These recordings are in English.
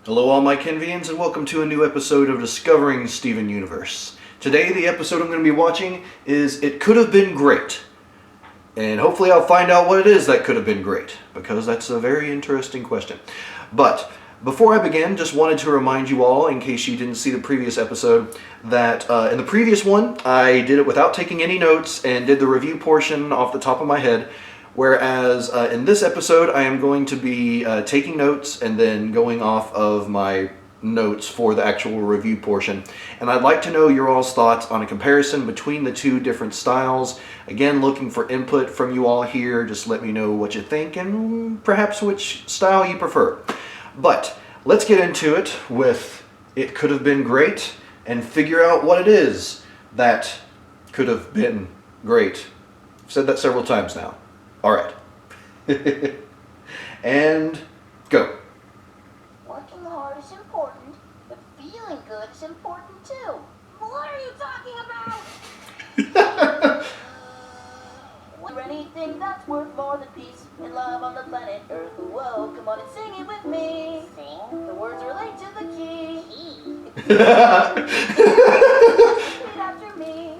Hello all my Kenvians and welcome to a new episode of Discovering Steven Universe. Today the episode I'm going to be watching is It Could Have Been Great. And hopefully I'll find out what it is that could have been great, because that's a very interesting question. But before I begin, just wanted to remind you all, in case you didn't see the previous episode, that in the previous one I did it without taking any notes and did the review portion off the top of my head. Whereas in this episode, I am going to be taking notes and then going off of my notes for the actual review portion. And I'd like to know your all's thoughts on a comparison between the two different styles. Again, looking for input from you all here. Just let me know what you think and perhaps which style you prefer. But let's get into it with It Could Have Been Great and figure out what it is that could have been great. I've said that several times now. All right. And go. Working hard is important, but feeling good is important too. What are you talking about? Anything that's worth more than peace and love on the planet Earth. Whoa, come on and sing it with me. Sing? The words relate to the key. Repeat after me.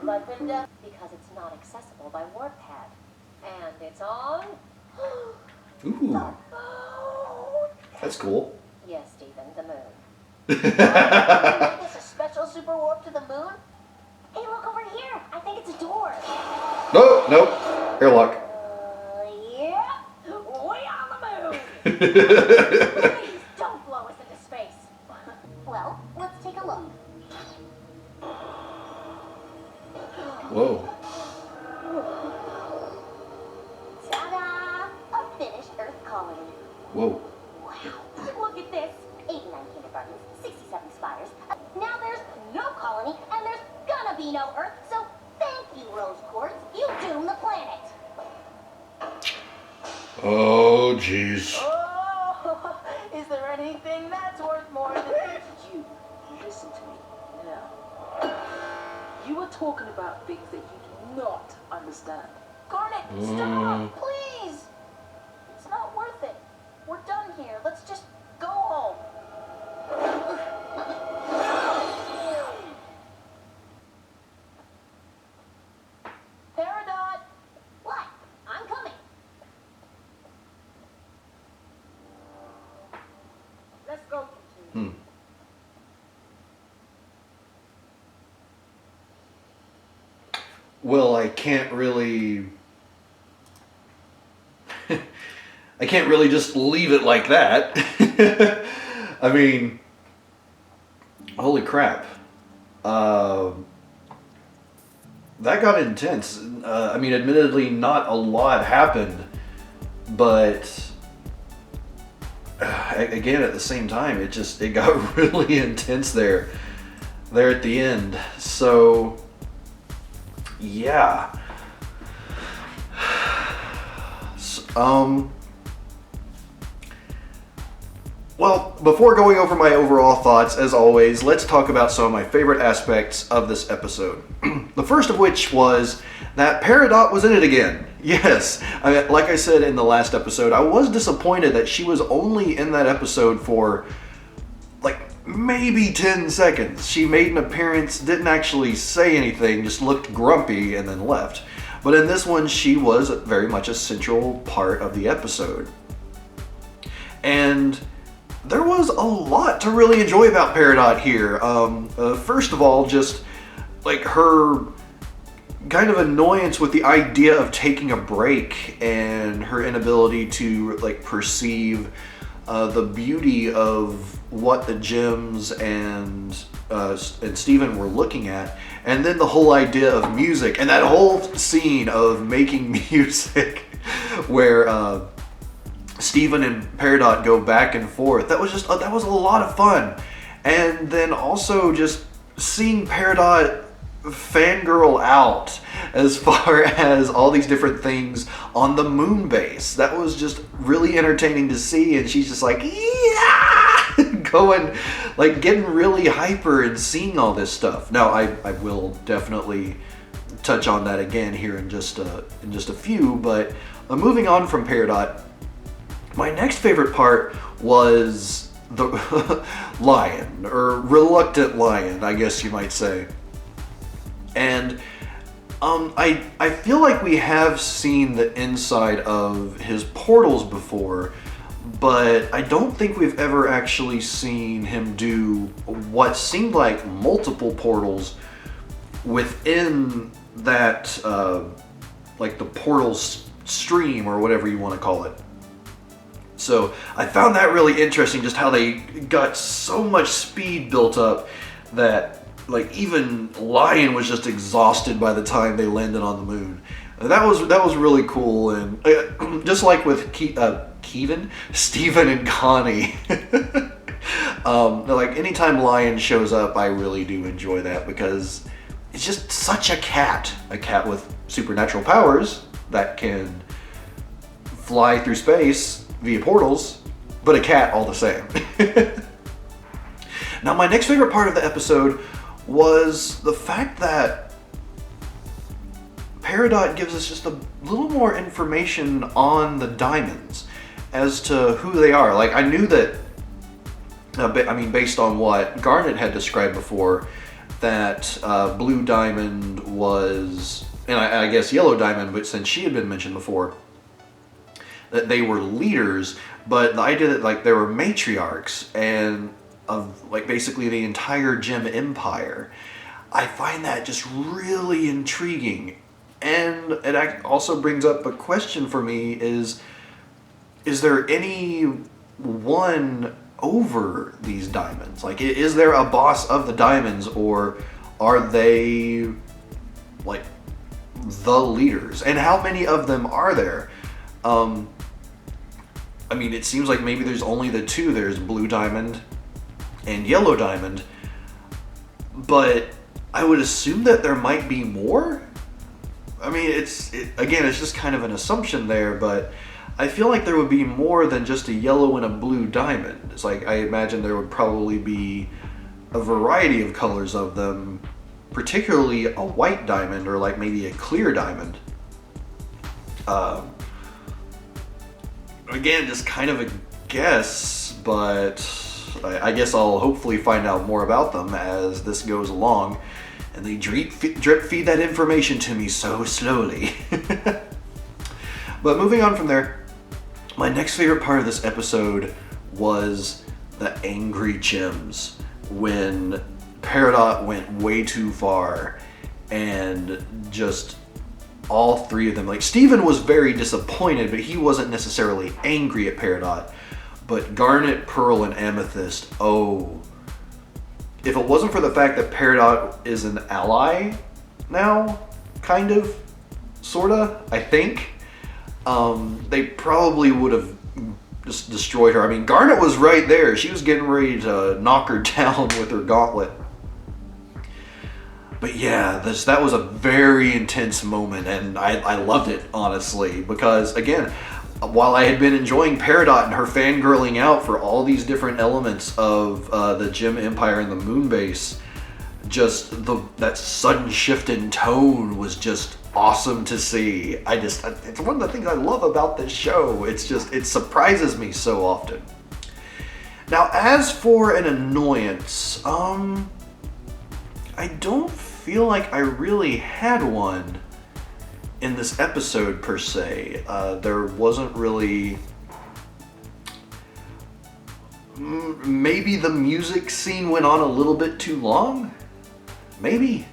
Life and death. Because it's not accessible by WordPad. And it's on. Ooh. That's cool. Yes, Steven, the moon. Make this a special super warp to the moon? Hey, look over here. I think it's a door. Nope. Airlock. Yeah. Way on the moon. Please don't blow us into space. Well, let's take a look. Whoa. Whoa. Wow. Look at this. 89 kindergartens, 67 spires. Now there's no colony, and there's gonna be no Earth, so thank you, Rose Quartz. You doomed the planet. Oh, jeez. Oh, is there anything that's worth more than you? Listen to me now. You were talking about things that you do not understand. Garnet, stop, please. It's not worth it. We're done here. Let's just go home. Peridot! What? I'm coming. Let's go. Well, I can't really just leave it like that. I mean, holy crap. That got intense. I mean, admittedly, not a lot happened, but again, at the same time, it got really intense there at the end. So, yeah. Well, before going over my overall thoughts, as always, let's talk about some of my favorite aspects of this episode. The first of which was that Peridot was in it again. Yes, like I said in the last episode, I was disappointed that she was only in that episode for like maybe 10 seconds. She made an appearance, didn't actually say anything, just looked grumpy and then left. But in this one, she was very much a central part of the episode. And there was a lot to really enjoy about Peridot here. First of all, just like her kind of annoyance with the idea of taking a break and her inability to like perceive the beauty of what the gems and Steven were looking at, and then the whole idea of music and that whole scene of making music where Steven and Peridot go back and forth. That was a lot of fun. And then also just seeing Peridot fangirl out as far as all these different things on the moon base. That was just really entertaining to see, and she's just like, yeah, going, like getting really hyper and seeing all this stuff. Now, I will definitely touch on that again here in just a few, but moving on from Peridot, my next favorite part was the lion, or reluctant lion, I guess you might say. And I feel like we have seen the inside of his portals before, but I don't think we've ever actually seen him do what seemed like multiple portals within that, like the portal stream or whatever you want to call it. So I found that really interesting, just how they got so much speed built up that like even Lion was just exhausted by the time they landed on the moon. That was really cool, and just like with Steven and Connie. Like anytime Lion shows up, I really do enjoy that because it's just such a cat with supernatural powers that can fly through space via portals, but a cat all the same. Now, my next favorite part of the episode was the fact that Peridot gives us just a little more information on the diamonds as to who they are. Like, I knew that, based on what Garnet had described before, that Blue Diamond was, and I guess Yellow Diamond, but since she had been mentioned before, that they were leaders, but the idea that like there were matriarchs and of like basically the entire gem empire, I find that just really intriguing. And it also brings up a question for me: is there any one over these diamonds? Like, is there a boss of the diamonds, or are they like the leaders? And how many of them are there? It seems like maybe there's only the two. There's Blue Diamond and Yellow Diamond, but I would assume that there might be more. It's just kind of an assumption there, but I feel like there would be more than just a yellow and a blue diamond. It's like, I imagine there would probably be a variety of colors of them, particularly a white diamond or like maybe a clear diamond. Again, just kind of a guess, but I guess I'll hopefully find out more about them as this goes along, and they drip feed that information to me so slowly. But moving on from there, my next favorite part of this episode was the angry gems, when Peridot went way too far and just all three of them, like Steven was very disappointed, but he wasn't necessarily angry at Peridot. But Garnet, Pearl, and Amethyst, if it wasn't for the fact that Peridot is an ally now, kind of, sorta, I think, they probably would have just destroyed her. Garnet was right there. She was getting ready to knock her down with her gauntlet. But yeah, that was a very intense moment, and I loved it, honestly, because, again, while I had been enjoying Peridot and her fangirling out for all these different elements of the Gem Empire and the Moon Base, just that sudden shift in tone was just awesome to see. It's one of the things I love about this show. It surprises me so often. Now, as for an annoyance, I don't feel like I really had one in this episode per se. There wasn't really. Maybe the music scene went on a little bit too long? Maybe.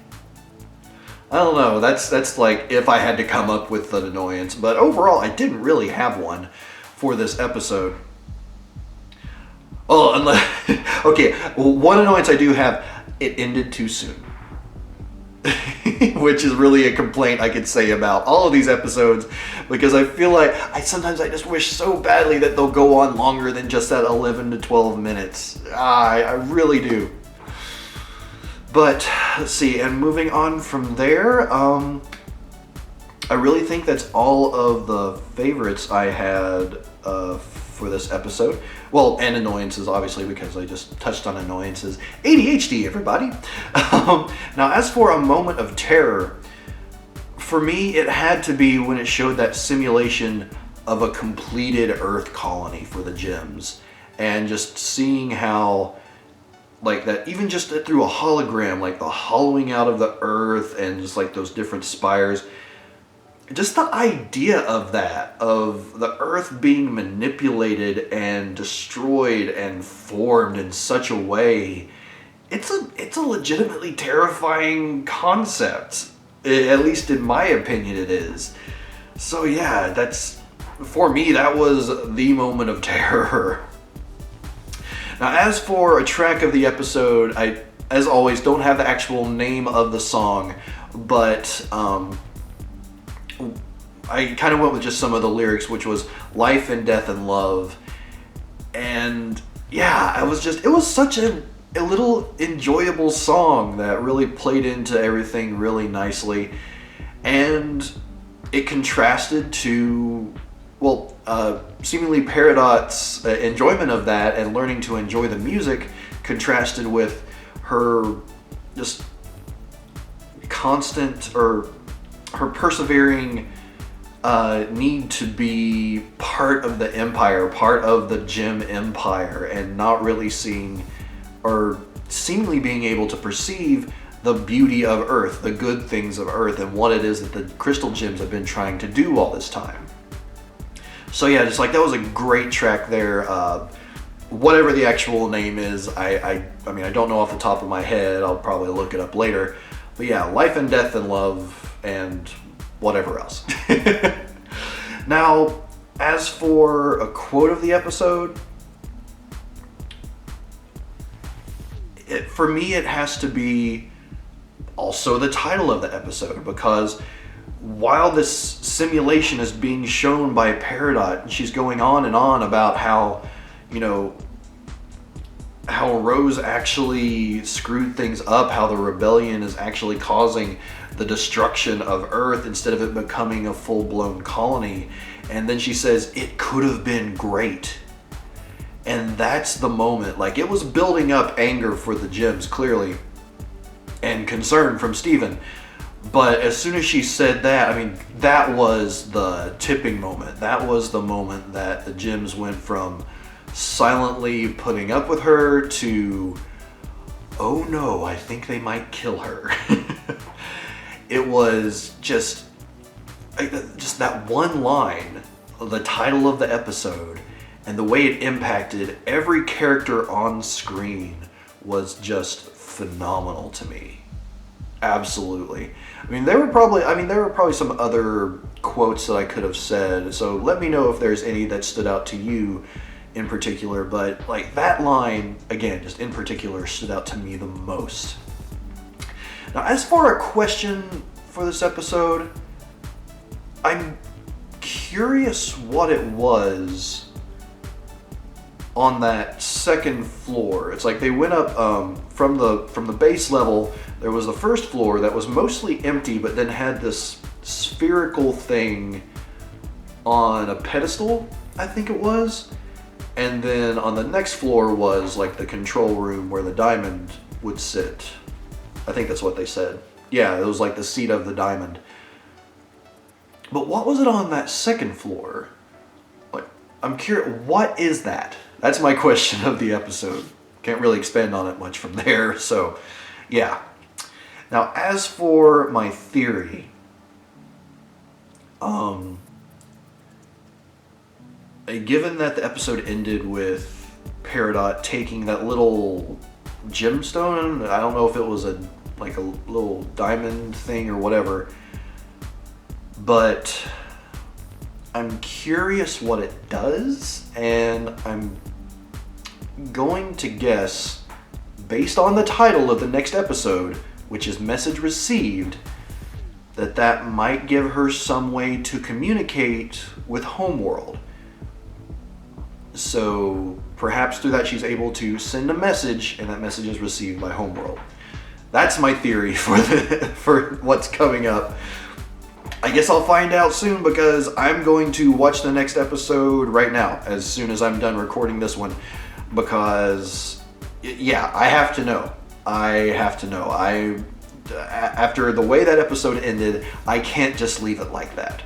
I don't know. That's like if I had to come up with an annoyance. But overall, I didn't really have one for this episode. Oh, okay. One annoyance I do have: it ended too soon. Which is really a complaint I could say about all of these episodes, because I feel like sometimes I just wish so badly that they'll go on longer than just that 11 to 12 minutes. I really do. But let's see, and moving on from there, I really think that's all of the favorites I had for this episode. Well, and annoyances, obviously, because I just touched on annoyances. ADHD, everybody. Now, as for a moment of terror, for me, it had to be when it showed that simulation of a completed Earth colony for the gems. and just seeing how, like, that even just through a hologram, like the hollowing out of the earth and just like those different spires, just the idea of that, of the earth being manipulated and destroyed and formed in such a way, it's a legitimately terrifying concept. At least in my opinion it is. So yeah, that's, for me, that was the moment of terror. Now, as for a track of the episode, I, as always, don't have the actual name of the song, but I kind of went with just some of the lyrics, which was Life and Death and Love. And yeah, it was such a little enjoyable song that really played into everything really nicely. And it contrasted to, well, seemingly Peridot's enjoyment of that and learning to enjoy the music contrasted with her just constant, or her persevering need to be part of the empire, part of the gem empire, and not really seeing, or seemingly being able to perceive the beauty of Earth, the good things of Earth, and what it is that the crystal gems have been trying to do all this time. So yeah, just like, that was a great track there. Whatever the actual name is, I mean, I don't know off the top of my head. I'll probably look it up later. But yeah, Life and Death and Love and whatever else. Now, as for a quote of the episode, for me it has to be also the title of the episode, because while this simulation is being shown by Peridot, and she's going on and on about how, you know, how Rose actually screwed things up, how the rebellion is actually causing the destruction of Earth instead of it becoming a full-blown colony. And then she says, it could have been great. And that's the moment. Like, it was building up anger for the gems, clearly, and concern from Steven. But as soon as she said that, I mean, that was the tipping moment. That was the moment that the gems went from silently putting up with her to, oh no, I think they might kill her. It was just that one line, the title of the episode, and the way it impacted every character on screen was just phenomenal to me. Absolutely. I mean, there were probably some other quotes that I could have said, so let me know if there's any that stood out to you in particular, but like that line, again, just in particular, stood out to me the most. Now, as for a question for this episode, I'm curious what it was on that second floor. It's like they went up from the base level. There was the first floor that was mostly empty, but then had this spherical thing on a pedestal, I think it was. And then on the next floor was like the control room where the diamond would sit. I think that's what they said. Yeah, it was like the seat of the diamond. But what was it on that second floor? Like, I'm curious, what is that? That's my question of the episode. Can't really expand on it much from there, so yeah. Now, as for my theory, given that the episode ended with Peridot taking that little gemstone, I don't know if it was a little diamond thing or whatever, but I'm curious what it does, and I'm going to guess, based on the title of the next episode, which is Message Received, that might give her some way to communicate with Homeworld. So perhaps through that she's able to send a message, and that message is received by Homeworld. That's my theory for what's coming up. I guess I'll find out soon, because I'm going to watch the next episode right now, as soon as I'm done recording this one, because yeah, I have to know. After the way that episode ended, I can't just leave it like that.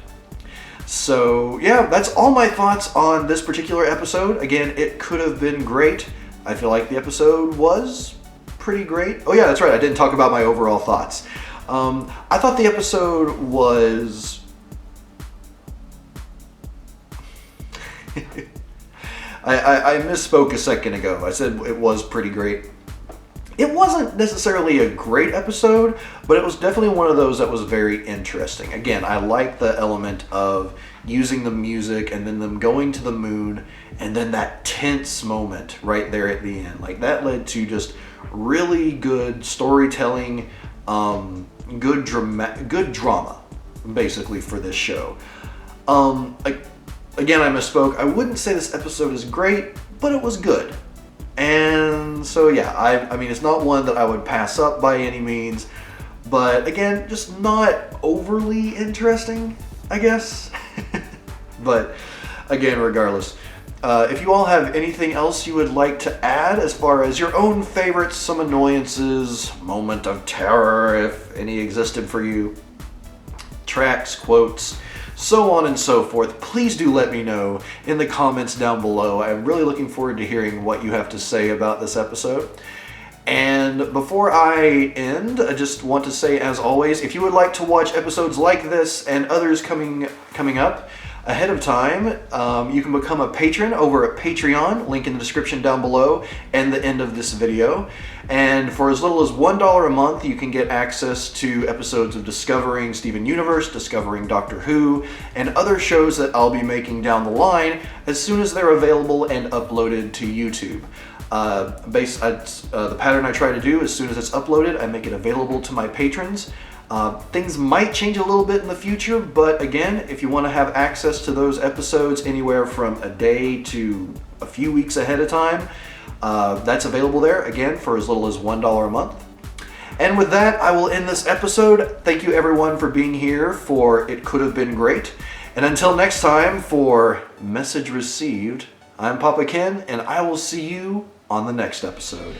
So yeah, that's all my thoughts on this particular episode. Again, it could have been great. I feel like the episode was pretty great. Oh yeah, that's right, I didn't talk about my overall thoughts. I thought the episode was... I misspoke a second ago. I said it was pretty great. It wasn't necessarily a great episode, but it was definitely one of those that was very interesting. Again, I like the element of using the music and then them going to the moon and then that tense moment right there at the end. Like, that led to just really good storytelling, good drama, basically, for this show. Again, I misspoke. I wouldn't say this episode is great, but it was good. And so yeah, I mean, it's not one that I would pass up by any means, but again, just not overly interesting, I guess. But again, regardless, if you all have anything else you would like to add as far as your own favorites, some annoyances, moment of terror, if any existed for you, tracks, quotes, so on and so forth, please do let me know in the comments down below. I'm really looking forward to hearing what you have to say about this episode. And before I end, I just want to say, as always, if you would like to watch episodes like this and others coming up ahead of time, you can become a patron over at Patreon, link in the description down below and the end of this video. And for as little as $1 a month, you can get access to episodes of Discovering Steven Universe, Discovering Doctor Who, and other shows that I'll be making down the line as soon as they're available and uploaded to YouTube. The pattern I try to do, as soon as it's uploaded, I make it available to my patrons. Things might change a little bit in the future, but again, if you want to have access to those episodes anywhere from a day to a few weeks ahead of time, that's available there, again, for as little as $1 a month. And with that, I will end this episode. Thank you everyone for being here for It Could Have Been Great. And until next time, for Message Received, I'm Papa Ken, and I will see you on the next episode.